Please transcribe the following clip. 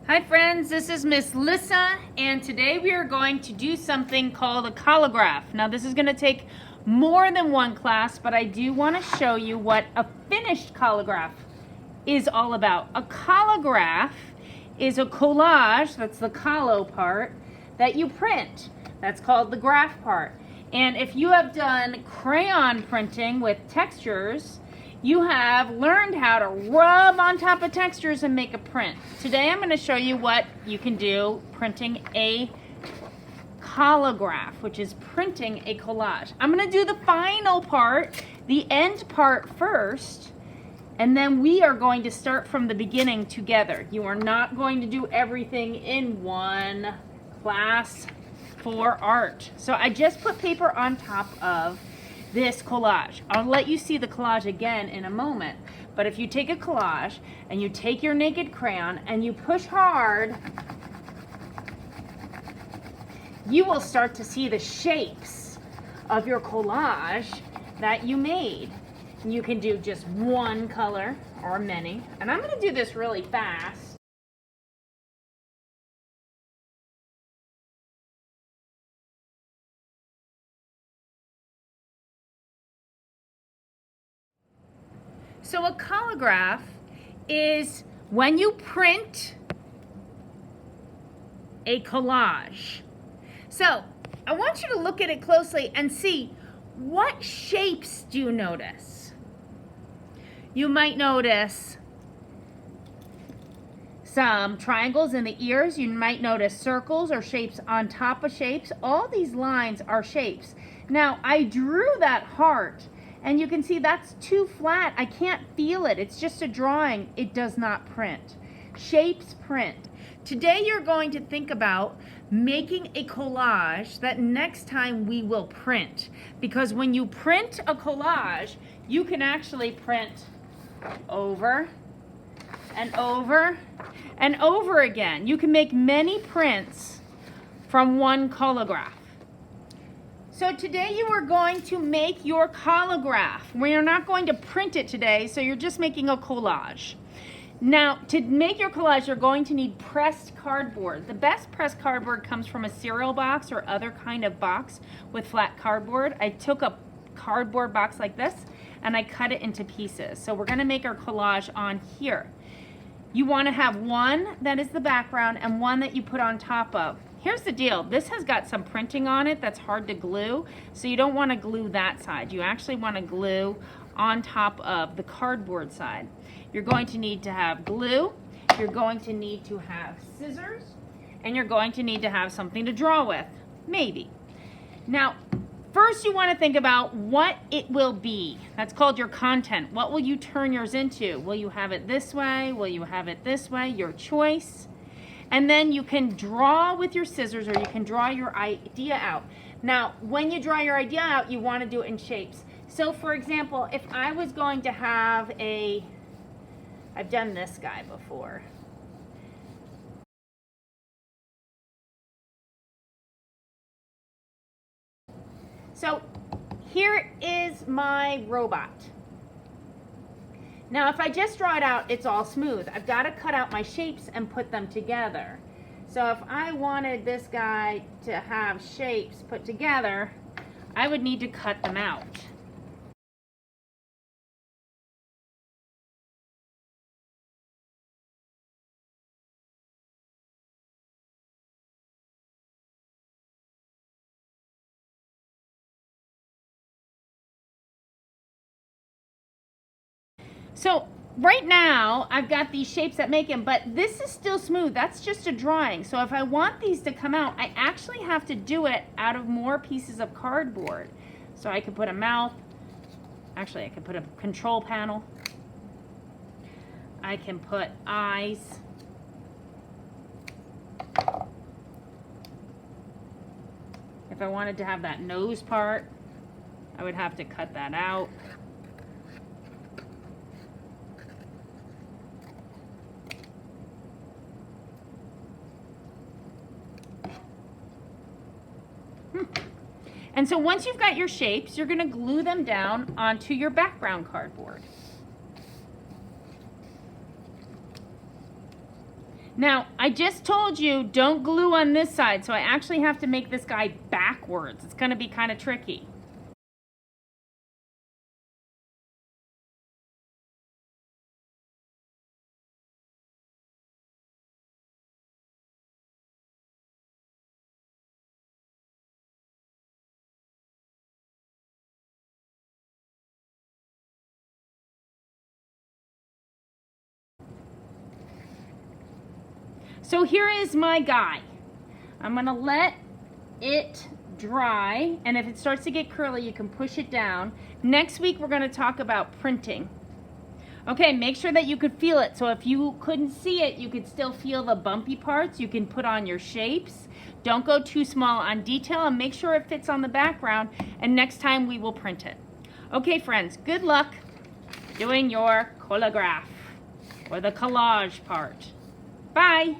Hi friends, this is Miss Lissa, and today we are going to do something called a collograph. Now this is going to take more than one class, but I do want to show you what a finished collograph is all about. A collograph is a collage, that's the collo part, that you print. That's called the graph part. And if you have done crayon printing with textures, you have learned how to rub on top of textures and make a print. Today I'm going to show you what you can do printing a collograph, which is printing a collage. I'm going to do the final part, the end part first, and then we are going to start from the beginning together. You are not going to do everything in one class for art. So I just put paper on top of this collage. I'll let you see the collage again in a moment, but if you take a collage and you take your naked crayon and you push hard, you will start to see the shapes of your collage that you made. You can do just one color or many, and I'm going to do this really fast. So a collograph is when you print a collage. So I want you to look at it closely and see what shapes do you notice. You might notice some triangles in the ears. You might notice circles or shapes on top of shapes. All these lines are shapes. Now I drew that heart, and you can see that's too flat. I can't feel it. It's just a drawing. It does not print. Shapes print. Today you're going to think about making a collage that next time we will print. Because when you print a collage, you can actually print over and over and over again. You can make many prints from one collograph. So today you are going to make your collograph. We are not going to print it today, so you're just making a collage. Now, to make your collage, you're going to need pressed cardboard. The best pressed cardboard comes from a cereal box or other kind of box with flat cardboard. I took a cardboard box like this and I cut it into pieces. So we're gonna make our collage on here. You wanna have one that is the background and one that you put on top of. Here's the deal, this has got some printing on it that's hard to glue, so you don't want to glue that side. You actually want to glue on top of the cardboard side. You're going to need to have glue, you're going to need to have scissors, and you're going to need to have something to draw with, maybe. Now, first you want to think about what it will be. That's called your content. What will you turn yours into? Will you have it this way? Will you have it this way? Your choice. And then you can draw with your scissors, or you can draw your idea out. Now, when you draw your idea out, you want to do it in shapes. So for example, if I was going to have I've done this guy before. So here is my robot. Now if I just draw it out, it's all smooth. I've got to cut out my shapes and put them together. So if I wanted this guy to have shapes put together, I would need to cut them out. So right now I've got these shapes that make them, but this is still smooth. That's just a drawing. So if I want these to come out, I actually have to do it out of more pieces of cardboard. So I could put a mouth. Actually, I could put a control panel. I can put eyes. If I wanted to have that nose part, I would have to cut that out. And so once you've got your shapes, you're going to glue them down onto your background cardboard. Now, I just told you don't glue on this side, so I actually have to make this guy backwards. It's going to be kind of tricky. So here is my guy. I'm going to let it dry, and if it starts to get curly, you can push it down. Next week, we're going to talk about printing. Okay, make sure that you could feel it. So if you couldn't see it, you could still feel the bumpy parts. You can put on your shapes. Don't go too small on detail, and make sure it fits on the background, and next time we will print it. Okay, friends, good luck doing your collograph or the collage part. Bye.